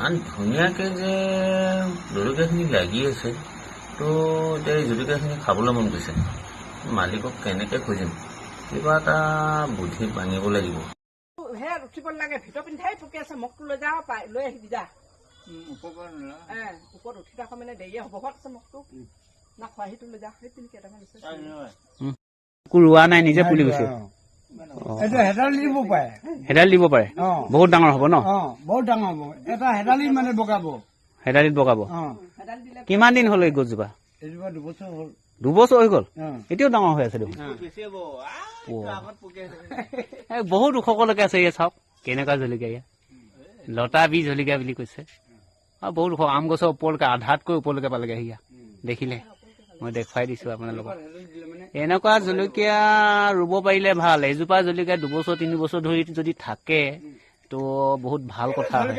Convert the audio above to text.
ইমান ধুনীয়াকৈ যে জলকীয়াখিনি লাগি আছে, তো এতিয়া এই জলকীয়াখিনি খাবলৈ মন গৈছে। মালিকক কেনেকৈ খুজিম, কিবা এটা বুদ্ধি ভাঙিব লাগিব। হে উঠিব লাগে, ভিতৰ পিন্ধাই পকি আছে, মগটো লৈ যাওঁ লৈ আহিবি যা। ওপৰত উঠি থাকা মানে দেৰিয়ে হ'ব ঘৰত আছে মগটো না খোৱাহিটো লৈ যা। সেই তিনি কেইটামান আছে ৰোৱা নাই, নিজে পুলি গৈছে। হেদালি দিব পাৰে, বহুত ডাঙৰ হ'ব ন? বহুত ডাঙৰ হ'ব। এটা হেদালি মানে বগাব, হেদালিত বগাব। কিমান দিন হ'ল এই গছজোপা? এজোপা 2 বছৰ হ'ল। 2 বছৰ হৈ গ'ল, এতিয়াও ডাঙৰ হৈ আছে দেখোন। বহুত ওখলৈকে আছে। ইয়ে চাওক কেনেকুৱা জলকীয়া, ইয়া লতা বি জলকীয়া বুলি কৈছে। বহুত ওখ, আম গছৰ ওপৰলৈকে, আধাতকৈ ওপৰলৈকে পালেগে। সিয়া দেখিলে, মই দেখুৱাই দিছো আপোনালোকক। এনেকুৱা জলকীয়া ৰুব পাৰিলে ভাল। এজোপা জলকীয়া 2 বছৰ 3 বছৰ ধৰি যদি থাকে তো বহুত ভাল কথা হয়।